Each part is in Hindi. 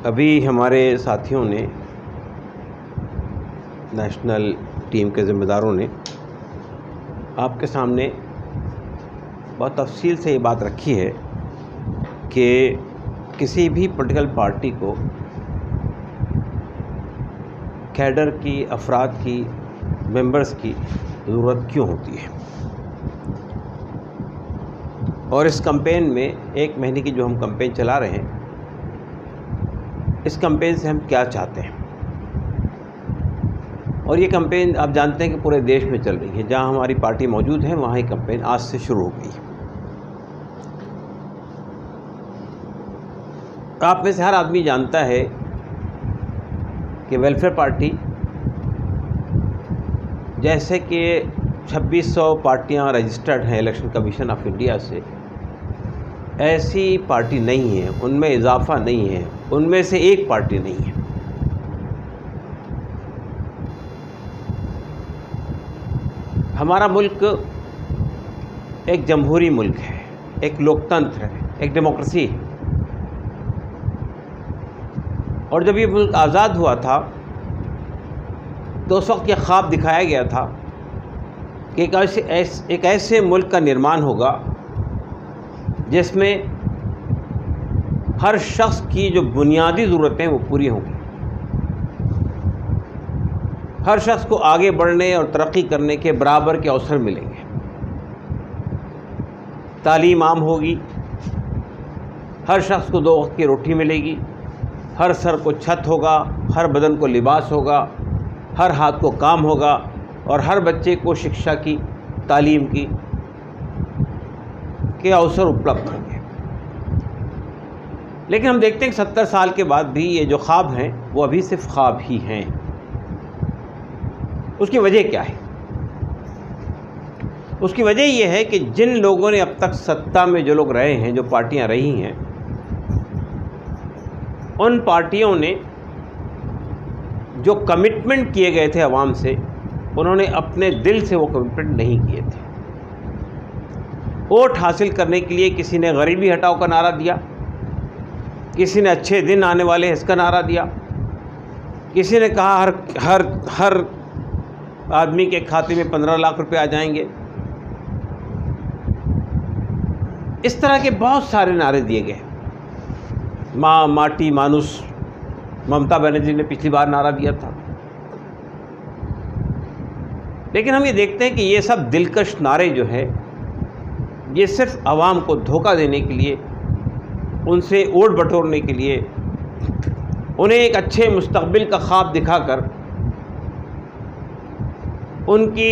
अभी हमारे साथियों ने, नेशनल टीम के ज़िम्मेदारों ने आपके सामने बहुत तफसील से ये बात रखी है कि किसी भी पॉलिटिकल पार्टी को कैडर की, अफराद की, मेंबर्स की ज़रूरत क्यों होती है। और इस कैंपेन में 1 महीने की जो हम कैंपेन चला रहे हैं, इस कैंपेन से हम क्या चाहते हैं। और ये कैंपेन आप जानते हैं कि पूरे देश में चल रही है। जहां हमारी पार्टी मौजूद है वहाँ ये कैंपेन आज से शुरू हो गई है। आप में से हर आदमी जानता है कि वेलफेयर पार्टी जैसे कि 2600 पार्टियां रजिस्टर्ड हैं इलेक्शन कमीशन ऑफ इंडिया से, ऐसी पार्टी नहीं है, उनमें इजाफा नहीं है, उनमें से एक पार्टी नहीं है। हमारा मुल्क एक जमहूरी मुल्क है, एक लोकतंत्र है, एक डेमोक्रेसी है। और जब ये मुल्क आज़ाद हुआ था तो उस वक्त यह ख्वाब दिखाया गया था कि एक ऐसे मुल्क का निर्माण होगा जिसमें हर शख्स की जो बुनियादी ज़रूरतें वो पूरी होंगी। हर शख्स को आगे बढ़ने और तरक्की करने के बराबर के अवसर मिलेंगे। तालीम आम होगी, हर शख्स को 2 वक्त की रोटी मिलेगी, हर सर को छत होगा, हर बदन को लिबास होगा, हर हाथ को काम होगा और हर बच्चे को शिक्षा की, तालीम की के अवसर उपलब्ध होंगे। लेकिन हम देखते हैं कि 70 साल के बाद भी ये जो ख्वाब हैं वो अभी सिर्फ ख्वाब ही हैं। उसकी वजह क्या है? उसकी वजह ये है कि जिन लोगों ने अब तक सत्ता में जो लोग रहे हैं, जो पार्टियां रही हैं, उन पार्टियों ने जो कमिटमेंट किए गए थे आवाम से, उन्होंने अपने दिल से वो कमिटमेंट नहीं किए थे। वोट हासिल करने के लिए किसी ने गरीबी हटाओ का नारा दिया, किसी ने अच्छे दिन आने वाले हैं इसका नारा दिया, किसी ने कहा हर आदमी के खाते में 15 लाख रुपए आ जाएंगे। इस तरह के बहुत सारे नारे दिए गए। माँ माटी मानुस, ममता बनर्जी ने पिछली बार नारा दिया था। लेकिन हम ये देखते हैं कि ये सब दिलकश नारे जो है, ये सिर्फ आवाम को धोखा देने के लिए, उनसे वोट बटोरने के लिए, उन्हें एक अच्छे मुस्तकबिल का ख्वाब दिखाकर उनकी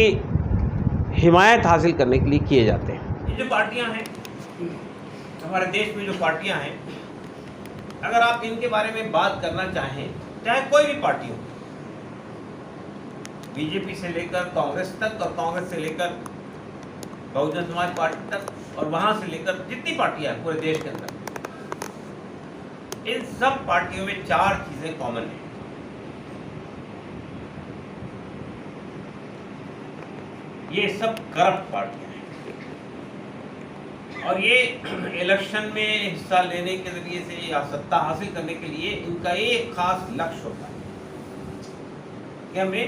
हिमायत हासिल करने के लिए किए जाते हैं। ये जो पार्टियां हैं, हमारे देश में जो पार्टियां हैं, अगर आप इनके बारे में बात करना चाहें, चाहे कोई भी पार्टी हो, बीजेपी से लेकर कांग्रेस तक और कांग्रेस से लेकर बहुजन समाज पार्टी तक और वहां से लेकर जितनी पार्टियां हैं पूरे देश के अंदर, इन सब पार्टियों में 4 चीजें कॉमन हैं। ये सब करप्ट पार्टियां हैं और ये इलेक्शन में हिस्सा लेने के जरिए से या सत्ता हासिल करने के लिए इनका एक खास लक्ष्य होता है कि हमें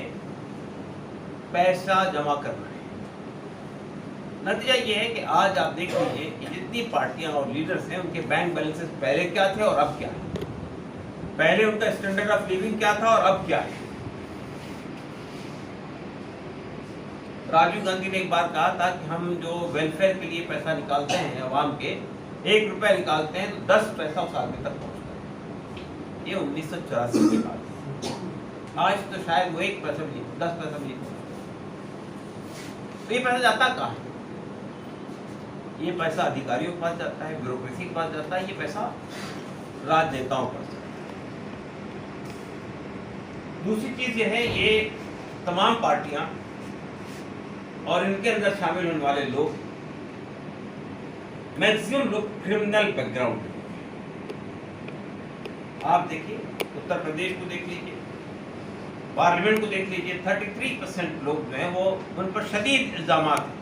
पैसा जमा करना है। नतीजा ये है कि आज आप देख लीजिए कि जितनी पार्टियां और लीडर्स हैं, उनके बैंक बैलेंसेस पहले क्या थे और अब क्या है। पहले उनका स्टैंडर्ड ऑफ लिविंग क्या था और अब क्या है। राजीव गांधी ने एक बार कहा था कि हम जो वेलफेयर के लिए पैसा निकालते हैं आवाम के, 1 रुपया निकालते हैं तो 10 पैसा उस आदमी तक पहुंचता है। ये 1984 की बात है। आज तो शायद वो 1 पैसा भी, 10 पैसा भी नहीं। तो ये पैसा जाता कहाँ है? ये पैसा अधिकारियों के पास जाता है, ब्यूरोक्रेसी के पास जाता है, ये पैसा राजनेताओं के पास जाता है। दूसरी चीज ये है, ये तमाम पार्टियां और इनके अंदर शामिल होने वाले लोग, मैक्सिमम लोग क्रिमिनल बैकग्राउंड के। आप देखिए उत्तर प्रदेश को देख लीजिए, पार्लियामेंट को देख लीजिए, 33% लोग जो हैं वो, उन पर शदीद इल्जामात हैं।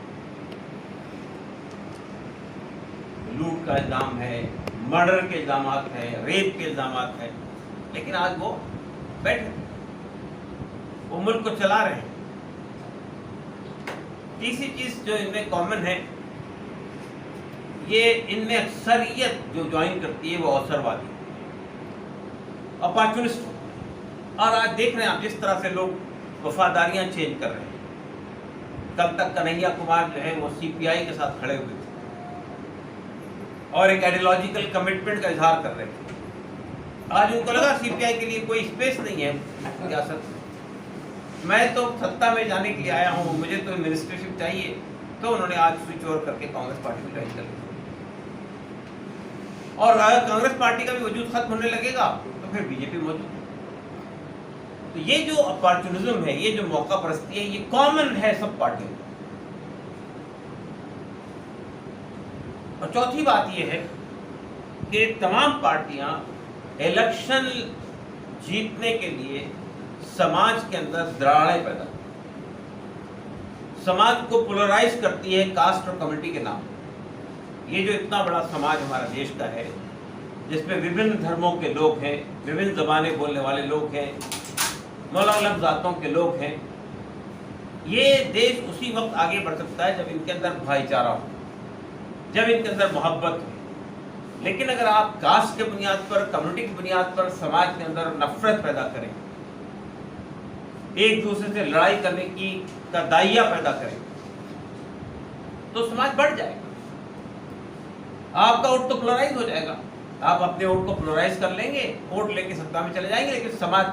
लूट का इल्जाम है, मर्डर के इल्जामात है, रेप के इल्जामात है। लेकिन आज वो बैठे, वो मुल्क को चला रहे हैं। तीसरी चीज जो इनमें कॉमन है, ये इनमें अक्सरियत जो ज्वाइन करती है वो अवसरवादी, अपॉर्चुनिस्ट। और आज देख रहे हैं आप जिस तरह से लोग वफादारियां चेंज कर रहे हैं। कल तक कन्हैया कुमार जो है वो सीपीआई के साथ खड़े हुए थे और एक आइडियोलॉजिकल कमिटमेंट का इजहार कर रहे थे। आज उनको लगा सीपीआई के लिए कोई स्पेस नहीं है सियासत में, मैं तो सत्ता में जाने के लिए आया हूँ, मुझे तो मिनिस्टरशिप चाहिए, तो उन्होंने आज स्विच ओवर करके कांग्रेस पार्टी में ज्वाइन कर लिया। और अगर कांग्रेस पार्टी का भी वजूद खत्म होने लगेगा तो फिर बीजेपी मौजूद है। तो ये जो अपॉर्चुनिज्म है, ये जो मौका परस्ती है, ये कॉमन है सब पार्टियों में। और चौथी बात ये है कि तमाम पार्टियां इलेक्शन जीतने के लिए समाज के अंदर दरारें पैदा, समाज को पोलराइज करती है कास्ट और कम्युनिटी के नाम। ये जो इतना बड़ा समाज हमारा देश का है, जिसमें विभिन्न धर्मों के लोग हैं, विभिन्न ज़बानें बोलने वाले लोग हैं, अलग अलग जातों के लोग हैं, ये देश उसी वक्त आगे बढ़ सकता है जब इनके अंदर भाईचारा हो, जब इनके अंदर मोहब्बत हो। लेकिन अगर आप कास्ट के बुनियाद पर, कम्युनिटी की बुनियाद पर समाज के अंदर नफरत पैदा करें, एक दूसरे से लड़ाई करने की का दाइया पैदा करें, तो समाज बढ़ जाएगा, आपका वोट तो पोलराइज हो जाएगा। आप अपने वोट को पोलराइज कर लेंगे, वोट लेके सत्ता में चले जाएंगे, लेकिन समाज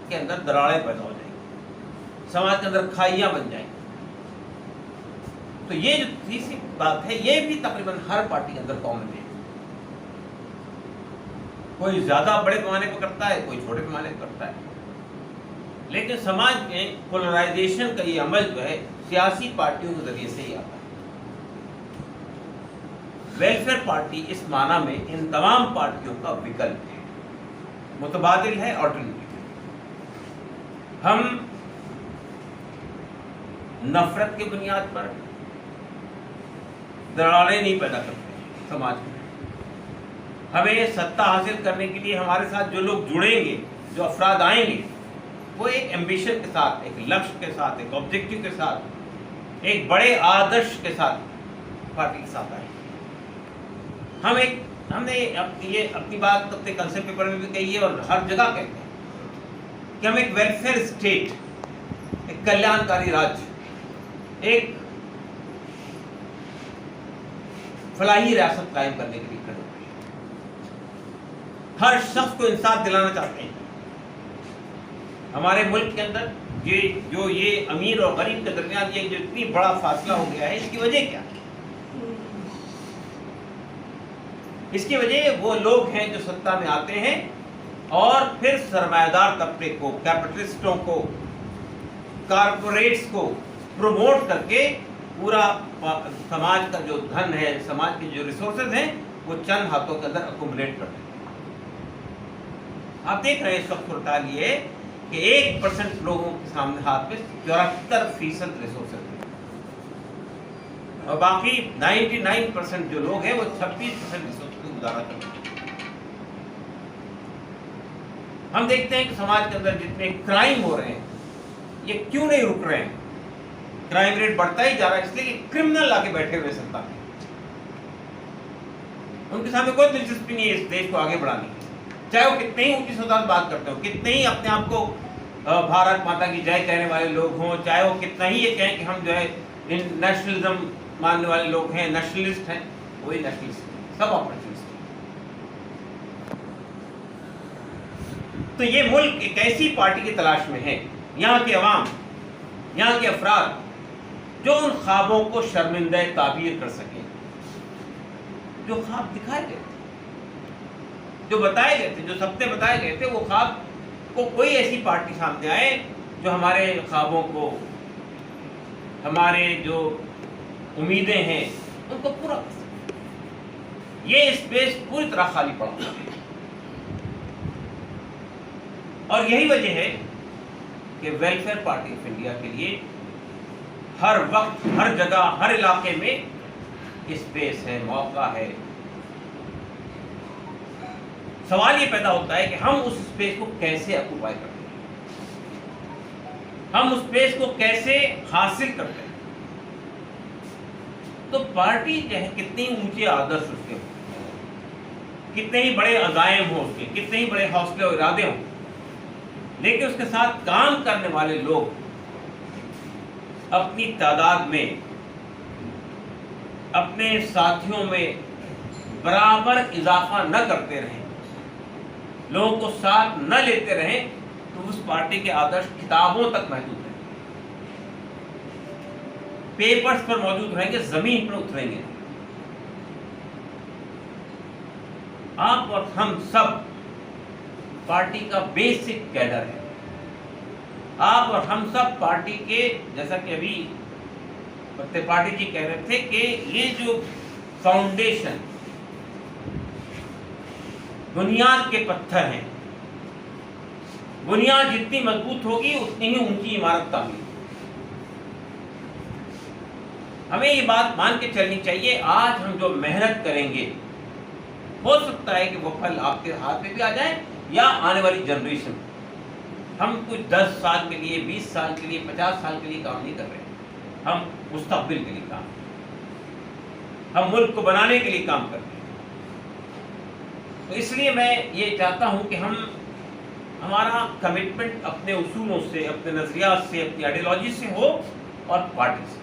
के अंदर दरारें पैदा हो जाएंगी, समाज के अंदर खाइयां बन जाएंगी। तो ये जो तीसरी बात है, ये भी तकरीबन हर पार्टी के अंदर कॉमन है। कोई ज्यादा बड़े पैमाने पर करता है, कोई छोटे पैमाने पर करता है, लेकिन समाज में पोलराइजेशन का ये अमल जो है सियासी पार्टियों के जरिए से ही आता है। वेलफेयर पार्टी इस माना में इन तमाम पार्टियों का विकल्प है, मुतबादिल है, ऑल्टरनेटिव है। हम नफरत की बुनियाद पर दरारें नहीं पैदा करते समाज में। हमें सत्ता हासिल करने के लिए हमारे साथ जो लोग जुड़ेंगे, जो अफराद आएंगे, वो एक एम्बिशन के साथ, एक लक्ष्य के साथ, एक ऑब्जेक्टिव के साथ, एक बड़े आदर्श के साथ पार्टी के साथ आएंगे। हमने ये अपनी बात अपने कंसेप्ट पेपर में भी कही है और हर जगह कहते हैं कि हम एक वेलफेयर स्टेट, एक कल्याणकारी राज्य, एक फलाही रियासत कायम करने के लिए खड़े हुए हैं। हर शख्स को इंसाफ दिलाना चाहते हैं। हमारे मुल्क के अंदर ये अमीर और गरीब के दरमियान ये जो इतनी बड़ा फासला हो गया है, इसकी वजह क्या है? इसकी वजह वो लोग हैं जो सत्ता में आते हैं और फिर सरमायादार तबके को, कैपिटलिस्टों को, कारपोरेट्स को प्रमोट करके पूरा समाज का जो धन है, समाज के जो रिसोर्सेज हैं, वो चंद हाथों के अंदर अकुमुलेट कर देते हैं। आप देख रहे हैं इस वक्त सूरत ये कि 1% लोगों के सामने हाथ में 74% रिसोर्सेज हैं और बाकी 99% जो लोग हैं वो 26% रिसोर्स को गुजारा करते हैं। हम देखते हैं कि समाज के अंदर जितने क्राइम हो रहे हैं, ये क्यों नहीं रुक रहे हैं? क्राइम रेट बढ़ता ही जा रहा है, इसलिए कि क्रिमिनल आके बैठे हुए सत्ता में, उनके सामने कोई दिलचस्पी नहीं है इस देश को आगे बढ़ाने की। चाहे वो कितने ही ऊंची सौगात बात करते हो, कितने ही अपने आप को भारत माता की जय कहने वाले लोग हों, चाहे वो कितना ही ये कहें कि हम जो है इन नेशनलिज्म मानने वाले लोग हैं, नेशनलिस्ट हैं, वही नेशनलिस्ट, सब ऑपरेशनिस्ट। तो ये मुल्क एक ऐसी पार्टी की तलाश में है, यहाँ के अवाम, यहाँ के अफराद जो उन ख्वाबों को शर्मिंदा ताबीर कर सके, जो ख्वाब दिखाए गए थे, जो बताए गए थे, जो सपने बताए गए थे, वो ख्वाब को कोई ऐसी पार्टी सामने आए जो हमारे ख्वाबों को, हमारे जो उम्मीदें हैं, उनको पूरा कर सके। ये स्पेस पूरी तरह खाली पड़ा और यही वजह है कि वेलफेयर पार्टी ऑफ इंडिया के लिए हर वक्त, हर जगह, हर इलाके में स्पेस है, मौका है। सवाल ये पैदा होता है कि हम उस स्पेस को कैसे ऑक्युपाई करते हैं, हम उस स्पेस को कैसे हासिल करते हैं। तो पार्टी जो है कितने ऊंचे आदर्श उसके हो, कितने ही बड़े अज़ाइम हो उसके, कितने ही बड़े हौसले और इरादे हों, लेकिन उसके साथ काम करने वाले लोग अपनी तादाद में, अपने साथियों में बराबर इजाफा न करते रहें, लोगों को साथ न लेते रहें, तो उस पार्टी के आदर्श किताबों तक महदूद रहेंगे, पेपर्स पर मौजूद रहेंगे, जमीन पर उतरेंगे। आप और हम सब पार्टी का बेसिक कैडर है। आप और हम सब पार्टी के, जैसा कि अभी पार्टी जी कह रहे थे कि ये जो फाउंडेशन, बुनियाद के पत्थर हैं, बुनियाद जितनी मजबूत होगी उतनी ही ऊंची इमारत तामीर। हमें ये बात मान के चलनी चाहिए, आज हम जो मेहनत करेंगे हो सकता है कि वो फल आपके हाथ में भी आ जाए या आने वाली जनरेशन। हम कुछ 10 साल के लिए, 20 साल के लिए, 50 साल के लिए काम नहीं कर रहे, हम मुस्तकबिल के लिए काम, हम मुल्क को बनाने के लिए काम कर रहे हैं। तो इसलिए मैं ये चाहता हूं कि हमारा कमिटमेंट अपने उसूलों से, अपने नजरियात से, अपनी आइडियोलॉजी से हो और पार्टी से।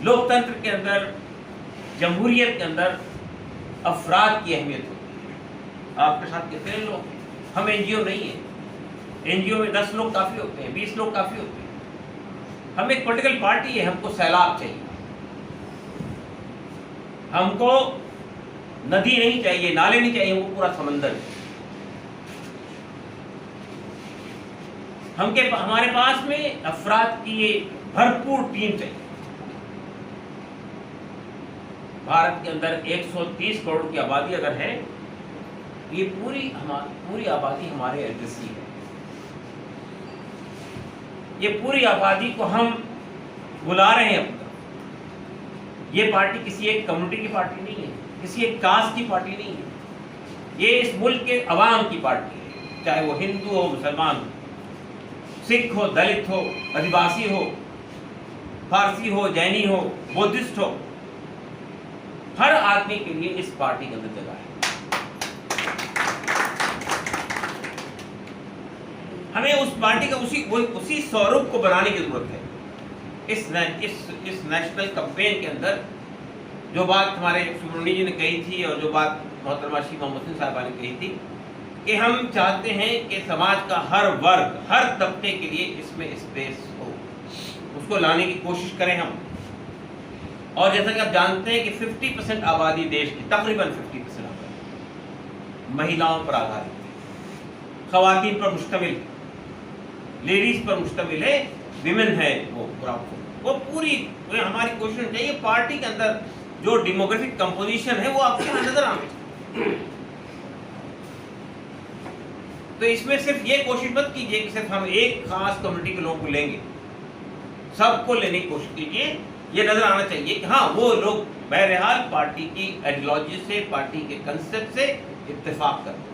लोकतंत्र के अंदर, जमहूरियत के अंदर अफराद की अहमियत होती है। आपके साथ कितने लोग, हम एनजीओ नहीं है। एनजीओ में 10 लोग काफी होते हैं, 20 लोग काफी होते हैं। हम एक पॉलिटिकल पार्टी है, हमको सैलाब चाहिए, हमको नदी नहीं चाहिए, नाले नहीं चाहिए, हमको पूरा समंदर चाहिए। हमारे पास में अफराद की ये भरपूर टीम चाहिए। भारत के अंदर 130 करोड़ की आबादी अगर है, ये पूरी आबादी हमारे एड्रेस ही है। ये पूरी आबादी को हम बुला रहे हैं अपना। ये पार्टी किसी एक कम्युनिटी की पार्टी नहीं है, किसी एक कास्ट की पार्टी नहीं है। ये इस मुल्क के अवाम की पार्टी है, चाहे वो हिंदू हो, मुसलमान हो, सिख हो, दलित हो, आदिवासी हो, फारसी हो, जैनी हो, बुद्धिस्ट हो, हर आदमी के लिए इस पार्टी के अंदर जगह है। हमें उस पार्टी का उसी स्वरूप को बनाने की जरूरत है। इस नेशनल कैंपेन के अंदर जो बात हमारे सुब्रमण्यम जी ने कही थी और जो बात मोहतरमा शीमा मुहसिन साहिबा ने कही थी कि हम चाहते हैं कि समाज का हर वर्ग, हर तबके के लिए इसमें स्पेस हो, उसको लाने की कोशिश करें हम। और जैसा कि आप जानते हैं कि 50% आबादी देश की, तकरीबन 50% आबादी महिलाओं पर आधारित है, खवातीन पर मुश्तमिल, लेडीज पर मुश्तमिल है, विमेन है। वो पूरी हमारी कोशिश चाहिए पार्टी के अंदर जो डेमोग्राफिक कंपोजिशन है वो आपके यहाँ नजर आना चाहिए। तो इसमें सिर्फ ये कोशिश मत कीजिए कि सिर्फ हम एक खास कम्युनिटी के लोगों को लेंगे, सबको लेने की कोशिश कीजिए। ये नजर आना चाहिए कि हाँ, वो लोग बहरहाल पार्टी की आइडियोलॉजी से, पार्टी के कंसेप्ट से इत्तेफाक करते हैं,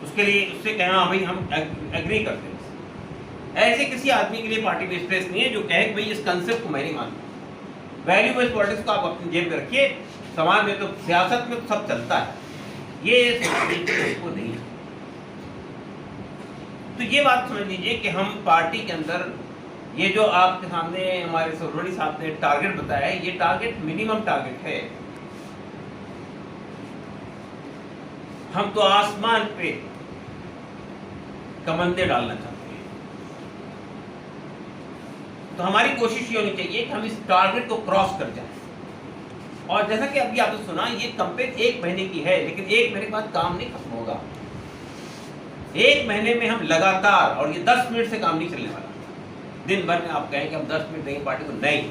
उसके लिए उससे कहना भाई हम एग्री करते हैं। ऐसे किसी आदमी के लिए पार्टी में स्पेस नहीं है जो कहे कि भाई इस कंसेप्ट को मैं नहीं मानता। वैल्यू बेस्ड पॉलिटिक्स को आप अपनी जेब में रखिए, समाज में तो, सियासत में तो सब चलता है, ये को नहीं है। तो ये बात समझ लीजिए कि हम पार्टी के अंदर ये जो आपके सामने हमारे सुब्रमण्यम साहब ने टारगेट बताया है, ये टारगेट मिनिमम टारगेट है। हम तो आसमान पे कमंदे डालना चाहते हैं। तो हमारी कोशिश ये होनी चाहिए कि हम इस टारगेट को क्रॉस कर जाएं। और जैसा कि अभी आपने सुना, ये कैंपेन 1 महीने की है, लेकिन 1 महीने के बाद काम नहीं खत्म होगा। 1 महीने में हम लगातार, और ये 10 मिनट से काम नहीं चलने वाला। दिन भर में आप कहें कि हम 10 मिनट देंगे पार्टी को, नहीं।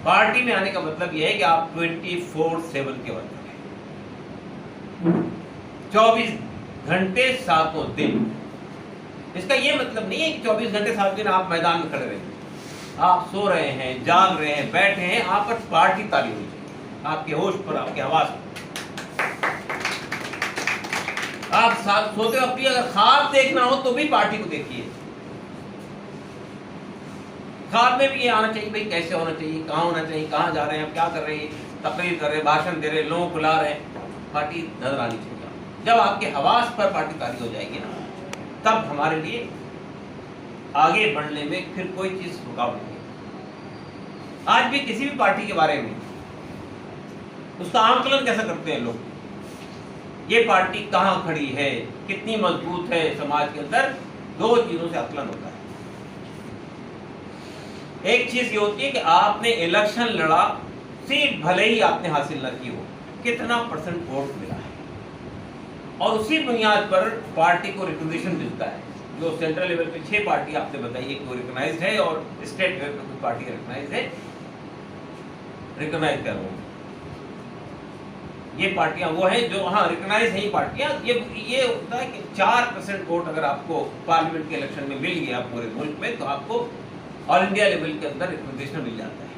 पार्टी में आने का मतलब यह है कि आप 24/7 के वर्क करें, 24 घंटे 7 दिन। इसका ये मतलब नहीं है कि 24 घंटे 7 दिन आप मैदान में खड़े रहेंगे। आप सो रहे हैं, जाग रहे हैं, बैठे हैं, आप पर पार्टी ताली हुई, आपके होश पर, आपके आवाज पर। आप साथ सोते वक्त भी अगर ख्वाब देखना हो तो भी पार्टी को देखिए। ख्वाब में भी ये आना चाहिए भाई कैसे होना चाहिए, कहाँ होना चाहिए, कहाँ जा रहे हैं, आप क्या कर रहे हैं, तकरीर कर रहे हैं, भाषण दे रहे हैं, लोगों को बुला रहे हैं, पार्टी नजर आनी चाहिए। जब आपके हवास पर पार्टी तारी हो जाएगी ना, तब हमारे लिए आगे बढ़ने में फिर कोई चीज रुकावट नहीं। आज भी किसी भी पार्टी के बारे में उसका आंकलन कैसा करते हैं लोग, ये पार्टी कहाँ खड़ी है, कितनी मजबूत है समाज के अंदर, दो चीजों से आकलन होता है। एक चीज ये होती है कि आपने इलेक्शन लड़ा, सीट भले ही आपने हासिल न की हो, कितना परसेंट वोट मिला है, और उसी बुनियाद पर पार्टी को रिकॉग्निशन मिलता है। जो सेंट्रल लेवल पे 6 पार्टी आपने बताइए कि वो रिकॉग्नाइज्ड है, और स्टेट लेवल पे कुछ पार्टी रिकॉग्नाइज्ड है, रिकॉग्नाइज कर रहा हूं। ये पार्टियां वो हैं जो हाँ रिकॉग्नाइज है। पार्टियां ये होता है कि 4% वोट अगर आपको पार्लियामेंट के इलेक्शन में मिल गया पूरे मुल्क में, तो आपको ऑल इंडिया लेवल के अंदर रिकॉग्निशन मिल जाता है।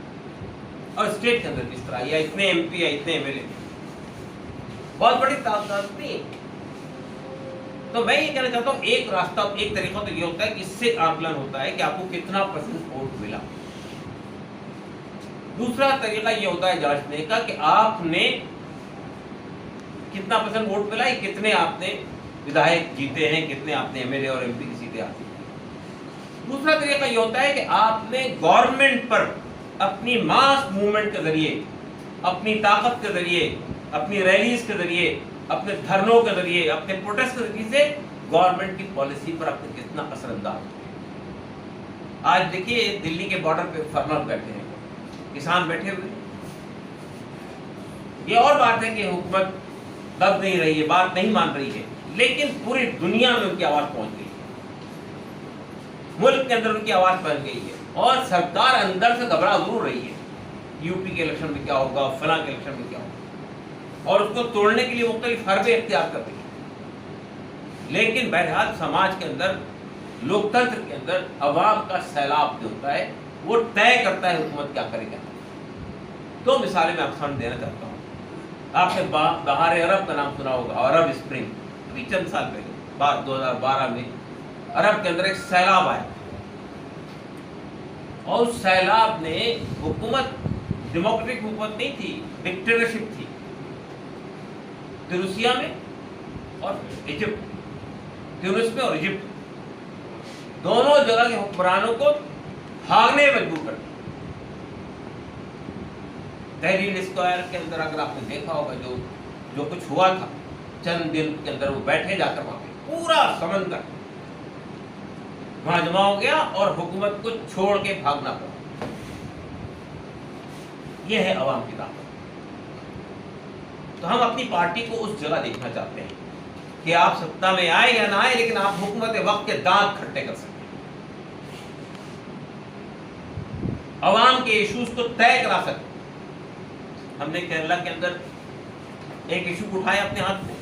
और स्टेट के अंदर भी इस तरह, या इतने एमपी या इतने एमएलए, बहुत बड़ी ताकत नहीं है। तो मैं ये कहना चाहता हूँ, एक रास्ता, एक तरीका तो ये होता है कि इससे आकलन होता है कि आपको कितना परसेंट वोट मिला। दूसरा तरीका ये होता है जांचने का कि आपने कितना परसेंट वोट मिला, कितने आपने विधायक जीते हैं, कितने आपने एमएलए और एमपी की सीटें हासिल की। दूसरा तरीका ये होता है कि आपने गवर्नमेंट पर अपनी मास मूवमेंट के जरिए, अपनी ताकत के जरिए, अपनी रैलीज के जरिए, अपने धरनों के जरिए, अपने प्रोटेस्ट के जरिए से गवर्नमेंट की पॉलिसी पर आपने कितना असरअंदाज हुए। आज देखिए दिल्ली के बॉर्डर पे फार्मर बैठे हैं, किसान बैठे हुए। ये और बात है कि हुकूमत दब नहीं रही है, बात नहीं मान रही है, लेकिन पूरी दुनिया में उनकी आवाज पहुंच गई है, मुल्क के अंदर उनकी आवाज पहुंच गई है, और सरकार अंदर से घबरा जरूर रही है यूपी के इलेक्शन में क्या होगा, फलां के इलेक्शन में क्या होगा, और उसको तोड़ने के लिए मुख्तलिफ हरबे इख्तियार कर रही है। लेकिन बहरहाल समाज के अंदर, लोकतंत्र के अंदर अवाम का सैलाब जो होता है वो तय करता है हुकूमत क्या करेगा। तो मिसालें मैं आपके सामने देना चाहता हूँ। आपने बहार अरब का नाम सुना होगा, अरब स्प्रिंग, अभी चंद साल पहले 2012 में अरब के अंदर एक सैलाब आया, और उस सैलाब ने हुकूमत, डेमोक्रेटिक हुकूमत नहीं थी, डिक्टेटरशिप थी, तुनिसिया में और इजिप्ट, ट्यूनिस में और इजिप्ट, दोनों जगह के हुक्मरानों को भागने में मजबूर कर दिया। तहरीर स्क्वायर के अंदर अगर आपने देखा होगा जो कुछ हुआ था, चंद दिन के अंदर वो बैठे जाकर वहां पे पूरा समंदर वहां जमा हो गया और हुकूमत को छोड़ के भागना पड़ा। यह है अवाम की ताकत। तो हम अपनी पार्टी को उस जगह देखना चाहते हैं कि आप सत्ता में आए या ना आए, लेकिन आप हुकूमत वक्त के दांत खट्टे कर सकते हैं, अवाम के इश्यूज को तय करा सकते। हमने केरला के अंदर एक इशू उठाया अपने हाथ में,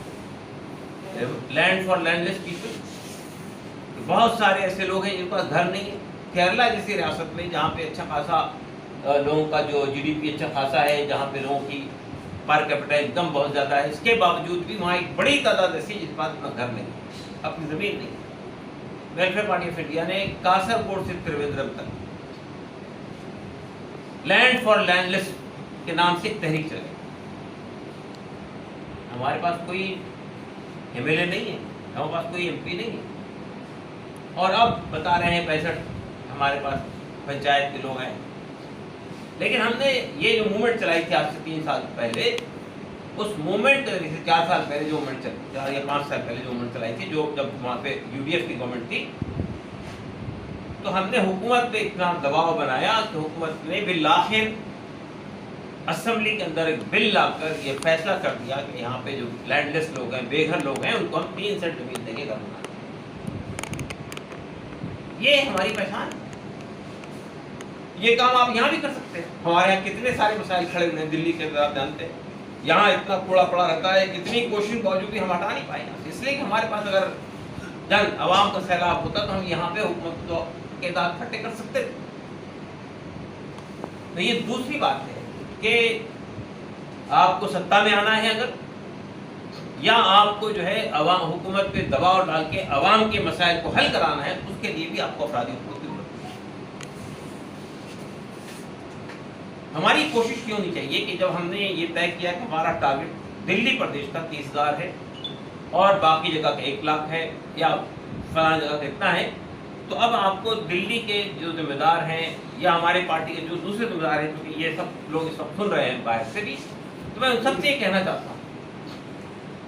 लैंड फॉर लैंडलेस पीपल। बहुत सारे ऐसे लोग हैं जिनके पास घर नहीं है। केरला जैसी रियासत में जहाँ पे अच्छा खासा लोगों का जो जीडीपी अच्छा खासा है, जहाँ पे लोगों की पर कैपिटा इनकम बहुत ज़्यादा है, इसके बावजूद भी वहाँ एक बड़ी तादाद ऐसी जिसके पास अपना घर नहीं, अपनी ज़मीन नहीं। वेलफेयर पार्टी ऑफ इंडिया ने कासरगोड से त्रिवेंद्रम तक लैंड फॉर लैंडलेस के नाम से तहरीक चलाई। हमारे पास कोई एमएलए नहीं है, हमारे पास कोई एमपी नहीं है, और अब बता रहे हैं 65 हमारे पास पंचायत के लोग हैं। लेकिन हमने ये जो मूवमेंट चलाई थी आज से 3 साल पहले, उस मूवमेंट के जरिए 4 साल पहले जो मूवमेंट चली, 4 या 5 साल पहले जो मूवमेंट चलाई थी, जो जब वहाँ पे यूडीएफ की गवर्नमेंट थी, तो हमने हुकूमत पे इतना दबाव बनाया कि हुकूमत ने बिल आखिर असेंबली के अंदर एक बिल लाकर ये फैसला कर दिया कि यहाँ पे जो लैंडलेस लोग हैं, बेघर लोग हैं, उनको हम 3 सेंट जमीन देंगे घर बनाने। ये हमारी पहचान, ये काम आप यहाँ भी कर सकते हैं। हमारे यहाँ कितने सारे मसाइल खड़े हुए हैं दिल्ली के अंदर, आप जानते हैं, यहाँ इतना कूड़ा पड़ा रहता है, कितनी कोशिश बावजूद भी हम हटा नहीं पाए। इसलिए कि हमारे पास अगर जन आवाम का सैलाब होता तो हम यहाँ पे हुकूमत के दांत खट्टे कर सकते थे। तो ये दूसरी बात है कि आपको सत्ता में आना है अगर, या आपको जो है अवाम हुकूमत पे दबाव डाल के अवाम के मसाइल को हल कराना है, उसके लिए भी आपको अफरादी हुकूमत की जरूरत है। हमारी कोशिश ये होनी चाहिए कि जब हमने ये तय किया कि हमारा टारगेट दिल्ली प्रदेश का 30,000 है और बाकी जगह का 1 लाख है या फलाना जगह का इतना है, तो अब आपको दिल्ली के जो जिम्मेदार हैं या हमारे पार्टी के जो दूसरे जिम्मेदार हैं, क्योंकि ये सब लोग इस वक्त सुन रहे हैं बाहर से भी, तो मैं उन सबसे ये कहना चाहता हूँ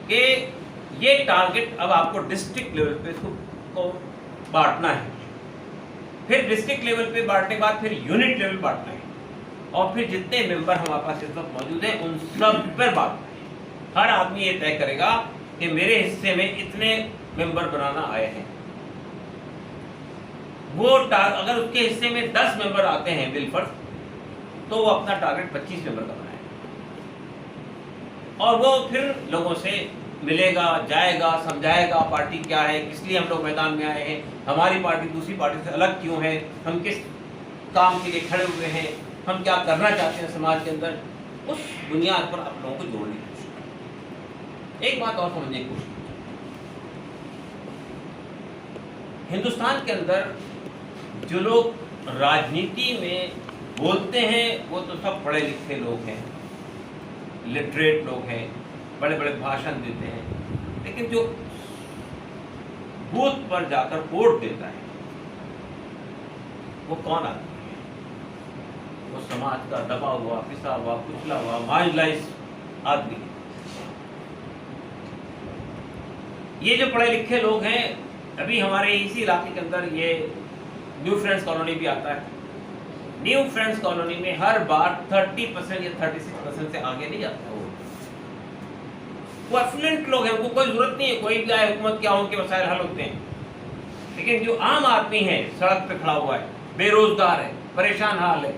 कि ये टारगेट अब आपको डिस्ट्रिक्ट लेवल पे इसको बांटना है, फिर डिस्ट्रिक्ट लेवल पे बांटने के बाद फिर यूनिट लेवल बांटना है, और फिर जितने मेंबर हमारे पास इस वक्त मौजूद हैं उन सब पर बांटना है। हर आदमी ये तय करेगा कि मेरे हिस्से में इतने मेंबर बनाना आए हैं। वो अगर उसके हिस्से में 10 मेंबर आते हैं बिलफर्ज, तो वो अपना टारगेट 25 मेंबर का बनाएगा, और वो फिर लोगों से मिलेगा, जाएगा, समझाएगा पार्टी क्या है, किस लिए हम लोग मैदान में आए हैं, हमारी पार्टी दूसरी पार्टी से अलग क्यों है, हम किस काम के लिए खड़े हुए हैं, हम क्या करना चाहते हैं समाज के अंदर। उस बुनियाद पर आप लोगों को जोड़ने की कोशिश करें। एक बात और समझने की कोशिश, हिंदुस्तान के अंदर जो लोग राजनीति में बोलते हैं वो तो सब पढ़े लिखे लोग हैं, लिटरेट लोग हैं, बड़े बड़े भाषण देते हैं, लेकिन जो बूथ पर जाकर वोट देता है वो कौन आदमी है? वो समाज का दबा हुआ, पिसा हुआ, कुचला हुआ, मार्जिनलाइज आदमी है। ये जो पढ़े लिखे लोग हैं, अभी हमारे इसी इलाके के अंदर ये न्यू फ्रेंड्स कॉलोनी भी आता है। न्यू फ्रेंड्स कॉलोनी में हर बार 30% या 36% से आगे नहीं जाता है। वो एफ्लुएंट लोग हैं, उनको कोई जरूरत नहीं है कोई भी आए हुकूमत क्या उनके मसाइल हल होते हैं, लेकिन जो आम आदमी है सड़क पे खड़ा हुआ है, बेरोजगार है, परेशान हाल है,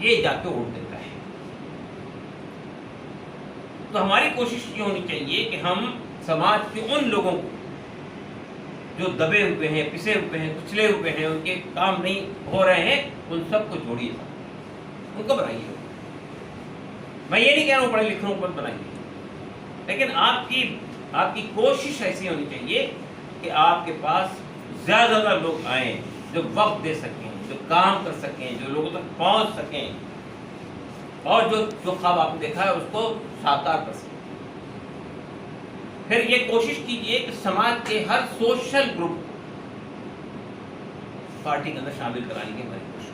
ये जाके वोट देता है। तो हमारी कोशिश ये होनी चाहिए कि हम समाज के उन लोगों को जो दबे हुए हैं, पिसे हुए हैं, कुचले हुए हैं, उनके काम नहीं हो रहे हैं, उन सबको जोड़िए, उनको बनाइए। मैं ये नहीं कह रहा हूँ पढ़े लिखे को बनाइए, लेकिन आपकी कोशिश ऐसी होनी चाहिए कि आपके पास ज़्यादा लोग आए जो वक्त दे सकें, जो काम कर सकें, जो लोगों तक पहुंच सकें, और जो ख्वाब आपने देखा है उसको साकार कर सकें। फिर ये कोशिश कीजिए कि समाज के हर सोशल ग्रुप पार्टी के अंदर शामिल कराने की हमारी कोशिश।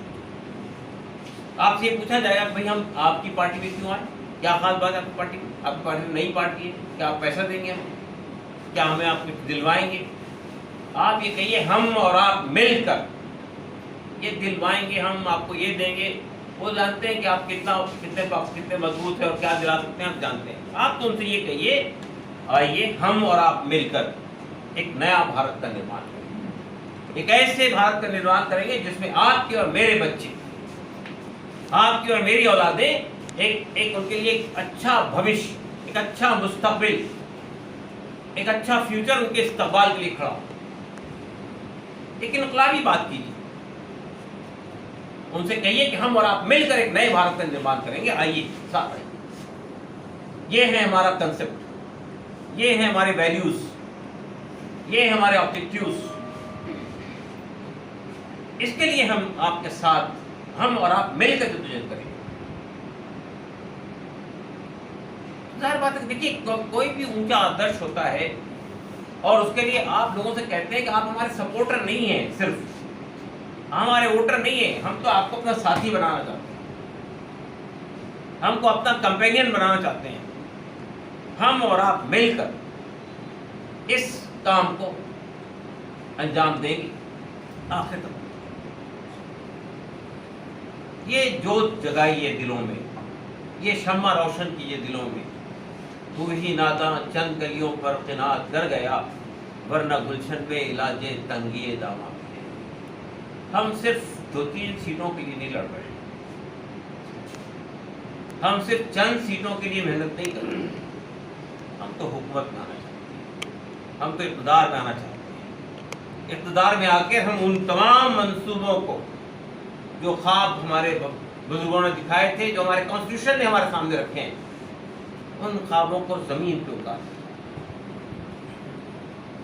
आपसे ये पूछा जाएगा भाई हम आपकी पार्टी में क्यों आए, क्या खास बात है आपकी पार्टी में? आपकी पार्टी में नई पार्टी है, क्या आप पैसा देंगे हमें, क्या हमें आप कुछ दिलवाएंगे? आप ये कहिए हम और आप मिलकर ये दिलवाएंगे, हम आपको ये देंगे। वो जानते हैं कि आप कितने मजबूत है और क्या दिला सकते हैं, आप जानते हैं। आप तो उनसे ये कहिए आइए हम और आप मिलकर एक नया भारत का निर्माण करेंगे, एक ऐसे भारत का निर्माण करेंगे जिसमें आपके और मेरे बच्चे, आपकी और मेरी औलादें एक उनके लिए एक अच्छा भविष्य, एक अच्छा मुस्तकबिल, एक अच्छा फ्यूचर उनके इस्तकबाल के लिए खड़ा हो। एक इनकलाबी बात कीजिए, उनसे कहिए कि हम और आप मिलकर एक नए भारत का निर्माण करेंगे, आइए साथ आइए। ये है हमारा कंसेप्ट, ये है हमारे वैल्यूज, ये है हमारे ऑब्जेक्टिव्स। इसके लिए हम आपके साथ, हम और आप मिलकर जद्दोजहद करेंगे। जाहिर बात है, देखिए कोई भी ऊंचा आदर्श होता है और उसके लिए आप लोगों से कहते हैं कि आप हमारे सपोर्टर नहीं हैं, सिर्फ हमारे वोटर नहीं है, हम तो आपको अपना साथी बनाना चाहते हैं, हमको अपना कंपेनियन बनाना चाहते हैं। हम और आप मिलकर इस काम को अंजाम देंगे आखिर तक। ये जोत जगाइए दिलों में, ये शम्मा रोशन कीजिए दिलों में। तू ही नादा चंद गलियों पर किनात कर गया, वरना गुलशन में इलाजे तंगिए दामा। हम सिर्फ 2-3 सीटों के लिए नहीं लड़ रहे, हम सिर्फ चंद सीटों के लिए मेहनत नहीं कर रहे, हम तो हुकूमत में आना चाहते हैं, हम तो इक़्तिदार में आना चाहते हैं। इक़्तिदार में आकर हम उन तमाम मंसूबों को, जो ख्वाब हमारे बुजुर्गों ने दिखाए थे, जो हमारे कॉन्स्टिट्यूशन ने हमारे सामने रखे हैं, उन ख्वाबों को जमीन पे उतार,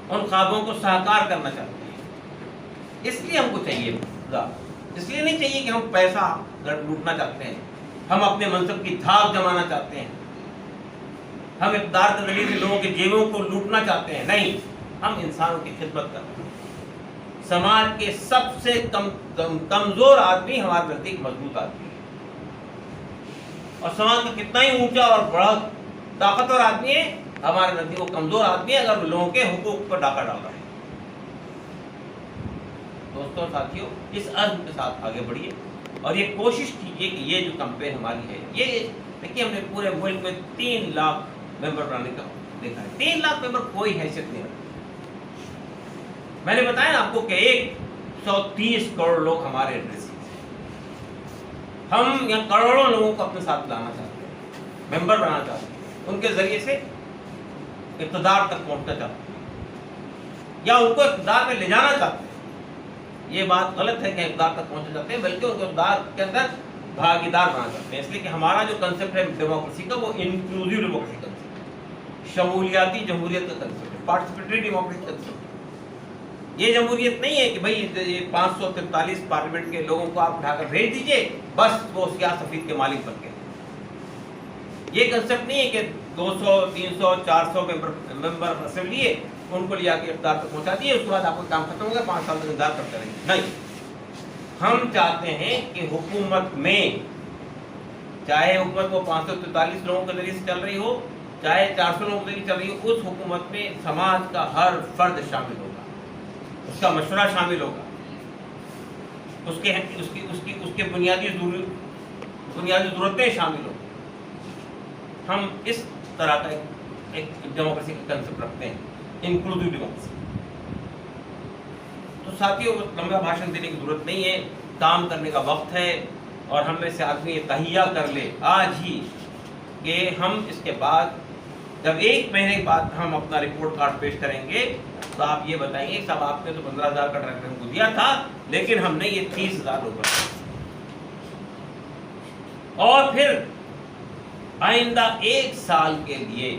उन ख्वाबों को साकार करना चाहते हैं। इसलिए हमको चाहिए खुदा, इसलिए नहीं चाहिए कि हम पैसा लूटना चाहते हैं, हम अपने मनसब की धाक जमाना चाहते हैं, हम इक़्तिदार के जरिए से लोगों के जेबों को लूटना चाहते हैं। नहीं, हम इंसानों की खिदमत कर रहे हैं। समाज के सबसे कमजोर आदमी हमारे नजदीक मजबूत आदमी है, और समाज का कितना ही ऊंचा और बड़ा ताकतवर आदमी है, हमारे नजदीक वो कमजोर आदमी है अगर लोगों के हुकूक पर डाका डाल रहा है। दोस्तों साथियों, इस अज़्म के साथ आगे बढ़िए और ये कोशिश कीजिए कि ये जो कैंपेन हमारी है, ये देखिए हमने पूरे मुल्क में 3 लाख मेंबर बनाने का देखा है। 3 लाख मेंबर कोई हैसियत नहीं रखते। मैंने बताया ना आपको कि 130 करोड़ लोग हमारे एड्रेस हैं। हम यहाँ करोड़ों लोगों को अपने साथ लाना चाहते हैं, मेंबर बनाना चाहते हैं, उनके जरिए से इक़्तिदार तक पहुंचना चाहते हैं या उनको इक़्तिदार में ले जाना चाहते हैं। ये बात गलत है कि इक़्तिदार तक पहुंचना चाहते हैं, बल्कि उनको इक़्तिदार के अंदर भागीदार बनाना चाहते हैं। इसलिए कि हमारा जो कंसेप्ट है डेमोक्रेसी का, वो इंक्लूसिव डेमोक्रेसी कंसेप्ट है, शमूलियाती जमहूरियत का कंसेप्ट है, पार्टिसिपेटरी डेमोक्रेसी कंसेप्ट है। ये जमहूरियत नहीं है कि भाई ये 543 पार्लियामेंट के लोगों को आप उठाकर भेज दीजिए, बस वो सियाह सफीद के मालिक बन गए। ये कंसेप्ट नहीं है कि 200, 300, 400 मेंबर असेंबली है, उनको लिया के इक़्तिदार तक पहुंचा दिए, उसके बाद आपको काम खत्म हो गया, 5 साल तक इंतजार करते रहेंगे। नहीं, हम चाहते हैं कि हुकूमत में, चाहे हुकूमत वो 543 लोगों के जरिए से चल रही हो, चाहे 400 लोगों के जरिए चल रही हो, उस हुकूमत में समाज का हर फर्द शामिल होगा, उसका मशवरा शामिल होगा, उसके बुनियादी ज़रूरतें शामिल होंगी। हम इस तरह का एक डेमोक्रेसी का कंसेप्ट रखते हैं, इंक्लूसिव डेमोक्रेसी। तो साथियों, लंबा भाषण देने की जरूरत नहीं है, काम करने का वक्त है, और हम में से आदमी ये तहिया कर ले आज ही कि हम इसके बाद जब 1 महीने के बाद हम अपना रिपोर्ट कार्ड पेश करेंगे तो आप ये बताएंगे साहब आपने तो 15,000 का ट्रैक्टर हमको दिया था, लेकिन हमने ये 30,000 रुपये, और फिर आइंदा 1 साल के लिए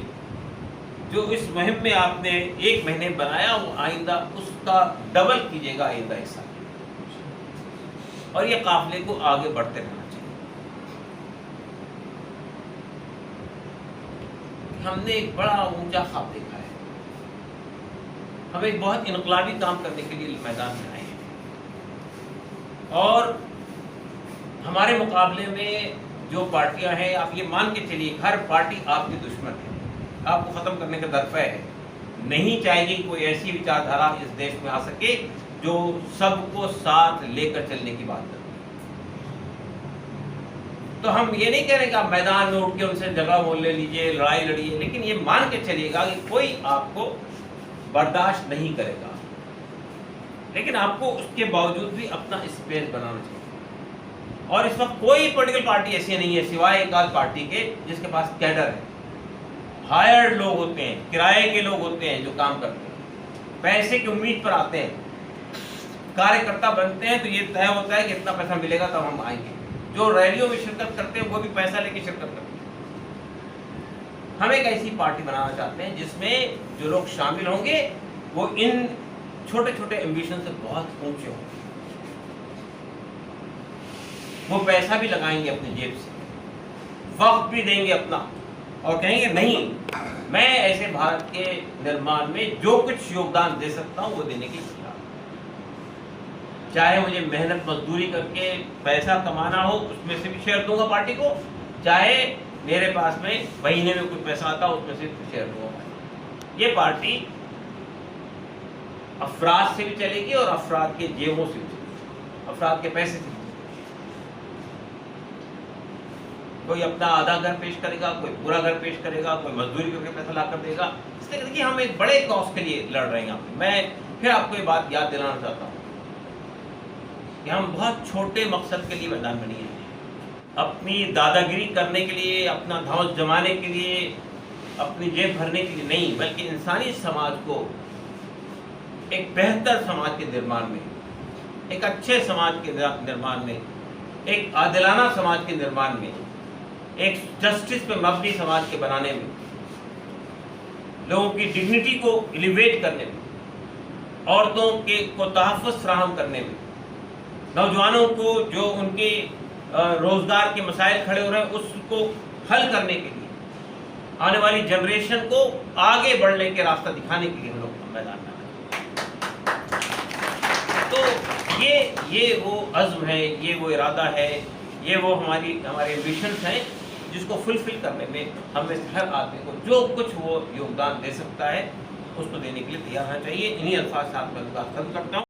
जो इस मुहिम में आपने 1 महीने बनाया, वो आइंदा उसका डबल कीजिएगा आइंदा 1 साल, और ये काफिले को आगे बढ़ते रहना चाहिए। हमने एक बड़ा ऊंचा ख्वाब देखा है, हम एक बहुत इनकलाबी काम करने के लिए मैदान में आए हैं, और हमारे मुकाबले में जो पार्टियां हैं, आप ये मान के चलिए हर पार्टी आपकी दुश्मन है, आपको ख़त्म करने का दरफ़ा है, नहीं चाहेगी कोई ऐसी विचारधारा इस देश में आ सके जो सबको साथ लेकर चलने की बात करती है। तो हम ये नहीं कह रहे कि आप मैदान में उठ के उनसे झगड़ा बोल ले लीजिए, लड़ाई लड़िए, लेकिन ये मान के चलिएगा कि कोई आपको बर्दाश्त नहीं करेगा, लेकिन आपको उसके बावजूद भी अपना स्पेस बनाना चाहिए। और इस वक्त कोई पॉलिटिकल पार्टी ऐसी नहीं है सिवाय एक आध पार्टी के जिसके पास कैडर है, हायर्ड लोग होते हैं, किराए के लोग होते हैं जो काम करते हैं, पैसे की उम्मीद पर आते हैं, कार्यकर्ता बनते हैं तो ये तय होता है कि इतना पैसा मिलेगा तब हम आएंगे। जो रैलियों में शिरकत करते हैं वो भी पैसा लेके शिरकत करते हैं। हम एक ऐसी पार्टी बनाना चाहते हैं जिसमें जो लोग शामिल होंगे वो इन छोटे छोटे एम्बिशन से बहुत ऊंचे होंगे, वो पैसा भी लगाएंगे अपनी जेब से, वक्त भी देंगे अपना, और कहेंगे नहीं, मैं ऐसे भारत के निर्माण में जो कुछ योगदान दे सकता हूं वो देने की इच्छा, चाहे मुझे मेहनत मजदूरी करके पैसा कमाना हो उसमें से भी शेयर दूंगा पार्टी को, चाहे मेरे पास में महीने में कुछ पैसा आता उसमें से शेयर दूंगा। ये पार्टी अफराद से भी चलेगी और अफराद के जेबों से भी चलेगी, अफराद के पैसे से। कोई अपना आधा घर पेश करेगा, कोई पूरा घर पेश करेगा, कोई मजदूरी करके पैसा ला कर देगा। इसलिए देखिए हम एक बड़े कॉज के लिए लड़ रहे हैं यहाँ पे। मैं फिर आपको ये बात याद दिलाना चाहता हूँ कि हम बहुत छोटे मकसद के लिए मैदान में नहीं हैं, अपनी दादागिरी करने के लिए, अपना धौंस जमाने के लिए, अपनी जेब भरने के लिए नहीं, बल्कि इंसानी समाज को एक बेहतर समाज के निर्माण में, एक अच्छे समाज के निर्माण में, एक आदिलाना समाज के निर्माण में एक जस्टिस पे मबनी समाज के बनाने में, लोगों की डिग्निटी को एलिवेट करने में, औरतों के को तहफ़्फ़ुज़ फराहम करने में, नौजवानों को जो उनके रोज़गार के मसाइल खड़े हो रहे हैं उसको हल करने के लिए, आने वाली जनरेशन को आगे बढ़ने के रास्ता दिखाने के लिए हम लोग मैदान में आए। तो ये वो अज़्म है, ये वो इरादा है, ये वो हमारे विशंस हैं जिसको फुलफिल करने में हमें हर आदमी को जो कुछ वो योगदान दे सकता है उसको देने के लिए तैयार होना चाहिए। इन्हीं अल्फाज साथ मैं खत्म करता हूँ।